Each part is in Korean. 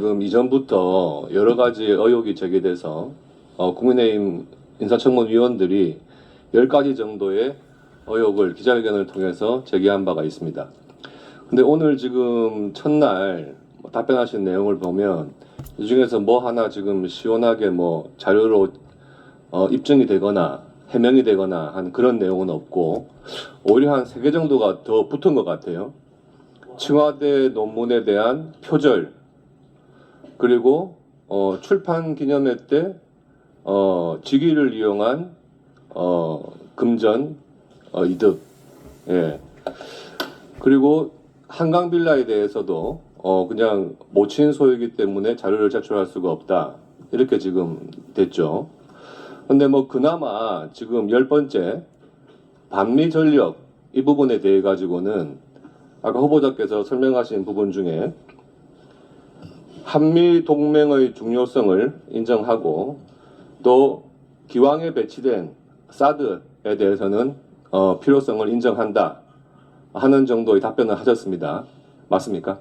지금 이전부터 여러 가지 의혹이 제기돼서 국민의힘 인사청문 위원들이 10가지 정도의 의혹을 기자회견을 통해서 제기한 바가 있습니다. 근데 오늘 지금 첫날 답변하신 내용을 보면 이 중에서 뭐 하나 지금 시원하게 뭐 자료로 입증이 되거나 해명이 되거나 한 그런 내용은 없고, 오히려 한 3개 정도가 더 붙은 것 같아요. 청와대 논문에 대한 표절, 그리고 출판 기념회 때 직위를 이용한 금전 이득, 예. 그리고 한강 빌라에 대해서도 그냥 모친 소유이기 때문에 자료를 제출할 수가 없다, 이렇게 지금 됐죠. 근데 뭐 그나마 지금 10번째 반미 전력 이 부분에 대해 가지고는 아까 후보자께서 설명하신 부분 중에 한미 동맹의 중요성을 인정하고, 또 기왕에 배치된 사드에 대해서는 필요성을 인정한다 하는 정도의 답변을 하셨습니다. 맞습니까?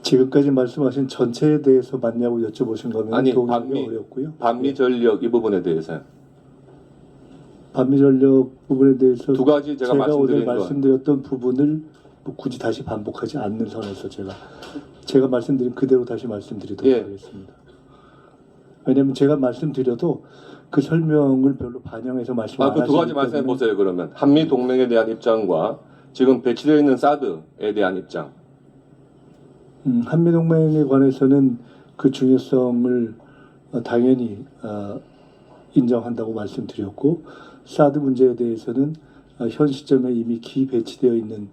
지금까지 말씀하신 전체에 대해서 맞냐고 여쭤보신 거면 아니, 동의하기 어렵고요. 반미 전력 이 부분에 대해서 반미 전력 부분에 대해서 두 가지 제가 오늘 말씀드린 건, 말씀드렸던 부분을 뭐 굳이 다시 반복하지 않는 선에서 제가 말씀드린 그대로 다시 말씀드리도록 예. 하겠습니다. 왜냐하면 제가 말씀드려도 그 설명을 별로 반영해서 말씀 안 그 두 가지 하시기 말씀해 때문에 보세요. 그러면 한미 동맹에 대한 입장과 지금 배치되어 있는 사드에 대한 입장. 한미 동맹에 관해서는 그 중요성을 당연히 인정한다고 말씀드렸고, 사드 문제에 대해서는 현 시점에 이미 기배치되어 있는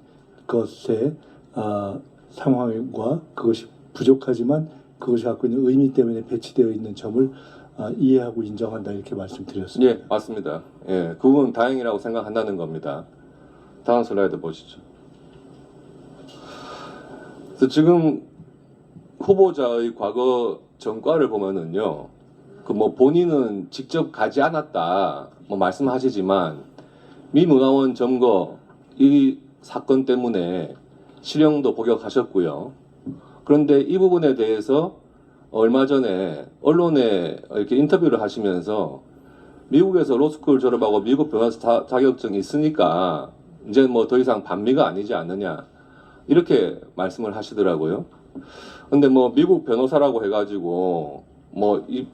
것의 상황과 그것이 부족하지만 그것이 갖고 있는 의미 때문에 배치되어 있는 점을 이해하고 인정한다, 이렇게 말씀드렸습니다. 예, 맞습니다. 예, 그 부분 다행이라고 생각한다는 겁니다. 다음 슬라이드 보시죠. 그래서 지금 후보자의 과거 전과를 보면은요, 그 뭐 본인은 직접 가지 않았다 뭐 말씀하시지만 미 문화원 점거 이 사건 때문에 실형도 복역하셨고요. 그런데 이 부분에 대해서 얼마 전에 언론에 이렇게 인터뷰를 하시면서 미국에서 로스쿨 졸업하고 미국 변호사 자격증이 있으니까 이제 뭐 더 이상 반미가 아니지 않느냐, 이렇게 말씀을 하시더라고요. 근데 뭐 미국 변호사라고 해가지고 뭐 이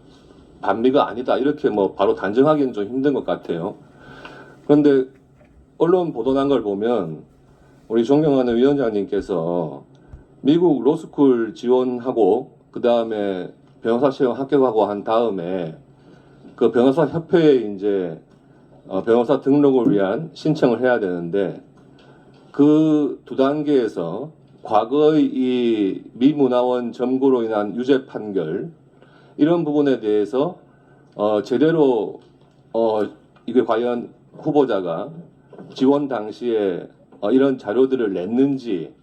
반미가 아니다 이렇게 뭐 바로 단정하기는 좀 힘든 것 같아요. 그런데 언론 보도 난 걸 보면 우리 존경하는 위원장님께서 미국 로스쿨 지원하고 그 다음에 변호사 시험 합격하고 한 다음에 그 변호사 협회에 이제 변호사 등록을 위한 신청을 해야 되는데, 그 두 단계에서 과거의 이 미문화원 점거로 인한 유죄 판결 이런 부분에 대해서 제대로 이게 과연 후보자가 지원 당시에 이런 자료들을 냈는지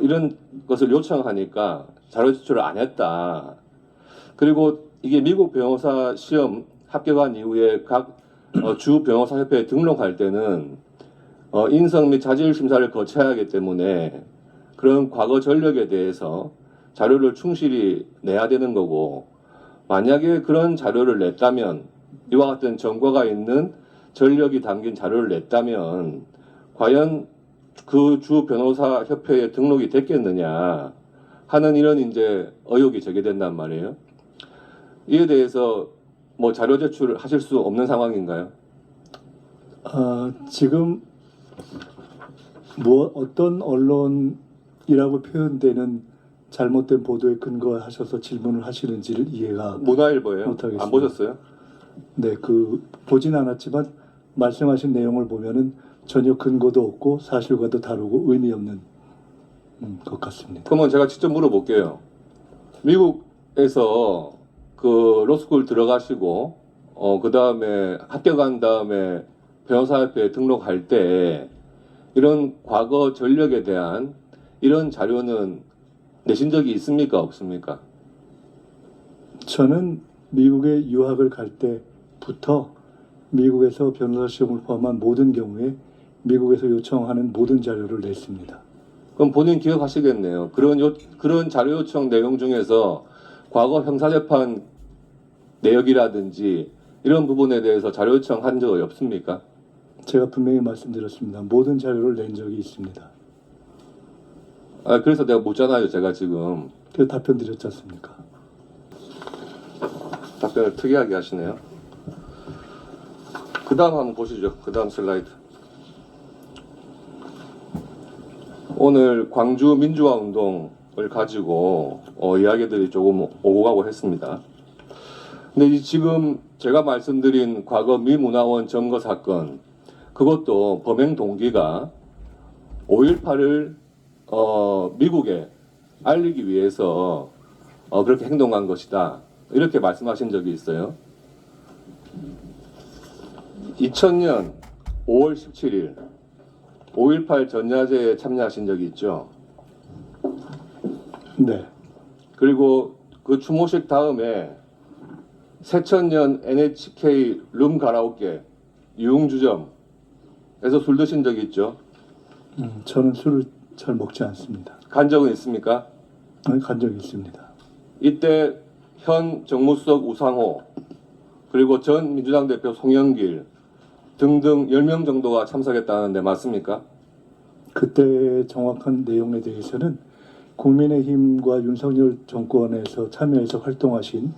이런 것을 요청하니까 자료 제출을 안 했다. 그리고 이게 미국 변호사 시험 합격한 이후에 각 주 변호사 협회에 등록할 때는 인성 및 자질 심사를 거쳐야 하기 때문에 그런 과거 전력에 대해서 자료를 충실히 내야 되는 거고, 만약에 그런 자료를 냈다면, 이와 같은 전과가 있는 전력이 담긴 자료를 냈다면 과연 그 주 변호사 협회에 등록이 됐겠느냐 하는 이런 이제 의혹이 제기된단 말이에요. 이에 대해서 뭐 자료 제출을 하실 수 없는 상황인가요? 지금 어떤 언론이라고 표현되는 잘못된 보도에 근거하셔서 질문을 하시는지를 이해가 문화일보예요. 못하겠습니다. 안 보셨어요? 네, 보진 않았지만 말씀하신 내용을 보면은 전혀 근거도 없고 사실과도 다르고 의미 없는 것 같습니다. 그러면 제가 직접 물어볼게요. 미국에서 그 로스쿨 들어가시고 그 다음에 합격한 다음에 변호사협회에 등록할 때 이런 과거 전력에 대한 이런 자료는 내신 적이 있습니까? 없습니까? 저는 미국에 유학을 갈 때부터 미국에서 변호사 시험을 포함한 모든 경우에 미국에서 요청하는 모든 자료를 냈습니다. 그럼 본인 기억하시겠네요. 그런 자료 요청 내용 중에서 과거 형사재판 내역이라든지 이런 부분에 대해서 자료 요청한 적이 없습니까? 제가 분명히 말씀드렸습니다. 모든 자료를 낸 적이 있습니다. 그래서 내가 묻잖아요. 제가 지금 그 답변 드렸지 않습니까? 답변을 특이하게 하시네요. 그 다음 한번 보시죠. 그 다음 슬라이드. 오늘 광주 민주화 운동을 가지고 이야기들이 조금 오고 가고 했습니다. 근데 지금 제가 말씀드린 과거 미 문화원 점거 사건, 그것도 범행 동기가 5.18을 미국에 알리기 위해서 그렇게 행동한 것이다, 이렇게 말씀하신 적이 있어요. 2000년 5월 17일 5.18 전야제에 참여하신 적이 있죠. 네. 그리고 그 추모식 다음에 새천년 NHK 룸 가라오케 유흥주점에서 술 드신 적이 있죠. 저는 술을 잘 먹지 않습니다. 간 적은 있습니까? 간 적이 있습니다. 이때 현 정무수석 우상호, 그리고 전 민주당 대표 송영길 등등 10명 정도가 참석했다는데 맞습니까? 그때 정확한 내용에 대해서는 국민의힘과 윤석열 정권에서 참여해서 활동하신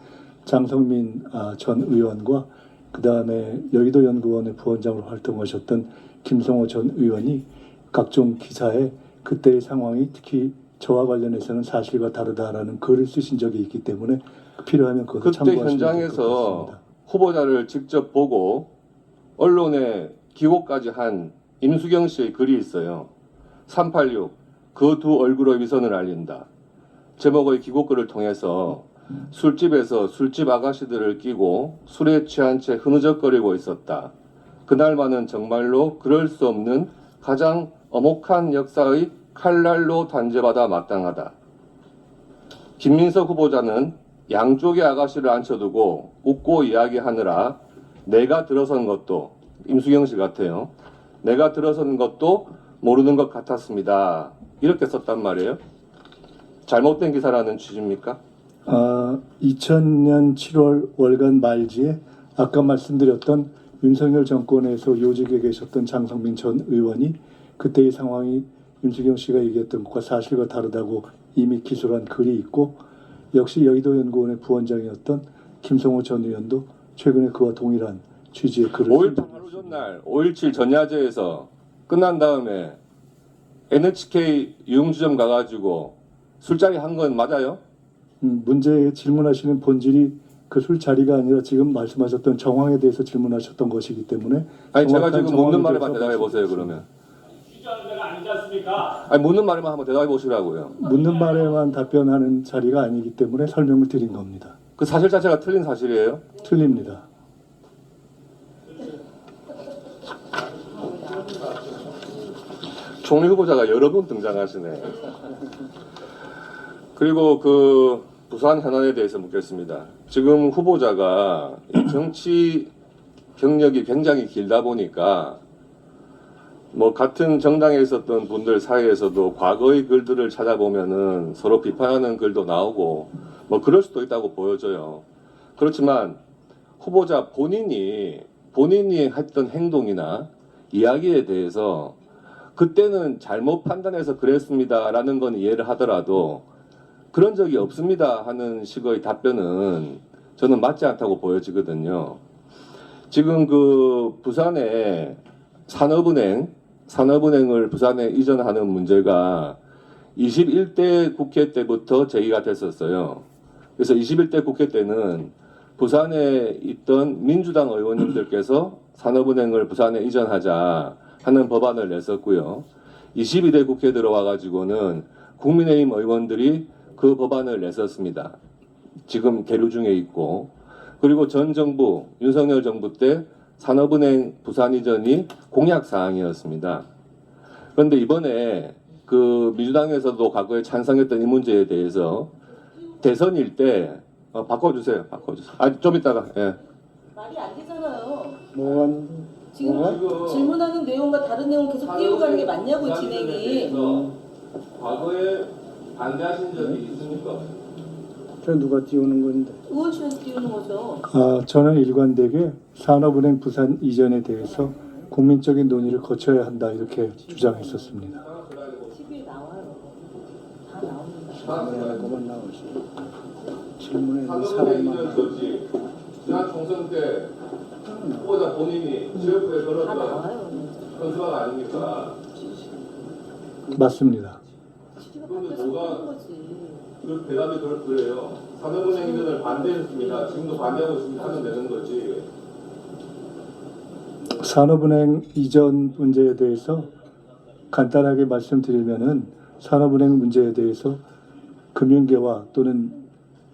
장성민 전 의원과 그 다음에 여의도 연구원의 부원장으로 활동하셨던 김성호 전 의원이 각종 기사에 그때의 상황이 특히 저와 관련해서는 사실과 다르다라는 글을 쓰신 적이 있기 때문에 필요하면 그것을 그때 참고하시면 될 것 현장에서 같습니다. 후보자를 직접 보고 언론에 기고까지 한 임수경 씨의 글이 있어요. 386, 그 두 얼굴의 위선을 알린다. 제목의 기고글을 통해서 술집에서 술집 아가씨들을 끼고 술에 취한 채 흐느적거리고 있었다. 그날만은 정말로 그럴 수 없는 가장 엄혹한 역사의 칼날로 단죄받아 마땅하다. 김민석 후보자는 양쪽의 아가씨를 앉혀두고 웃고 이야기하느라 내가 들어선 것도, 임수경 씨 같아요. 내가 들어선 것도 모르는 것 같았습니다. 이렇게 썼단 말이에요. 잘못된 기사라는 취지입니까? 2000년 7월 월간 말지에 아까 말씀드렸던 윤석열 정권에서 요직에 계셨던 장성민 전 의원이 그때의 상황이 윤수경 씨가 얘기했던 것과 사실과 다르다고 이미 기술한 글이 있고, 역시 여의도 연구원의 부원장이었던 김성호 전 의원도 최근에 그와 동일한 취지의 글을 5.18 하루 전날 5.17 전야제에서 끝난 다음에 NHK 유흥주점 가가지고 술자리 한 건 맞아요? 문제 질문하시는 본질이 그 술자리가 아니라 지금 말씀하셨던 정황에 대해서 질문하셨던 것이기 때문에 아니 제가 정확한 지금 묻는 정황에 말에만 대해서 대답해 보세요. 그러면 취재자가 아니지 않습니까? 아니 묻는 말에만 한번 대답해 보시라고요. 묻는 말에만 답변하는 자리가 아니기 때문에 설명을 드린 겁니다. 그 사실 자체가 틀린 사실이에요? 틀립니다. 총리 후보자가 여러 분 등장하시네. 그리고 그 부산 현안에 대해서 묻겠습니다. 지금 후보자가 정치 경력이 굉장히 길다 보니까 뭐 같은 정당에 있었던 분들 사이에서도 과거의 글들을 찾아보면은 서로 비판하는 글도 나오고 뭐 그럴 수도 있다고 보여져요. 그렇지만 후보자 본인이 했던 행동이나 이야기에 대해서 그때는 잘못 판단해서 그랬습니다라는 건 이해를 하더라도 그런 적이 없습니다 하는 식의 답변은 저는 맞지 않다고 보여지거든요. 지금 그 부산에 산업은행을 부산에 이전하는 문제가 21대 국회 때부터 제기가 됐었어요. 그래서 21대 국회 때는 부산에 있던 민주당 의원님들께서 산업은행을 부산에 이전하자 하는 법안을 냈었고요. 22대 국회 들어와 가지고는 국민의힘 의원들이 그 법안을 냈었습니다. 지금 계류 중에 있고, 그리고 전 정부 윤석열 정부 때 산업은행 부산 이전이 공약 사항이었습니다. 그런데 이번에 그 민주당에서도 과거에 찬성했던 이 문제에 대해서 대선일 때 바꿔주세요. 좀 이따가. 예. 말이 안 되잖아요. 뭐한 지금 질문하는 내용과 다른 내용 계속 띄우고 가는 게 맞냐고 진행이. 과거에 반대하신 적이 있습니까? 저 누가 띄우는 건데? 의원실에서 띄우는 거죠. 저는 일관되게 산업은행 부산 이전에 대해서 국민적인 논의를 거쳐야 한다 이렇게 주장했었습니다. TV에 나와요. 다 나옵니다. 그만 나오지. 질문에 산업은행 이전 사람만 조직 지난 총선 때 후보자 본인이 지역구에 다 걸었던 나와요. 현수막 아닙니까? 맞습니다. TV가 그런데 바뀌어서 뭐가- 그런 거지. 그 대답이 그래요. 산업은행 이전을 반대했습니다. 지금도 반대하고 있습니다. 하면 되는 거지. 산업은행 이전 문제에 대해서 간단하게 말씀드리면은 산업은행 문제에 대해서 금융계와 또는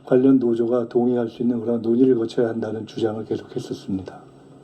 관련 노조가 동의할 수 있는 그런 논의를 거쳐야 한다는 주장을 계속했었습니다.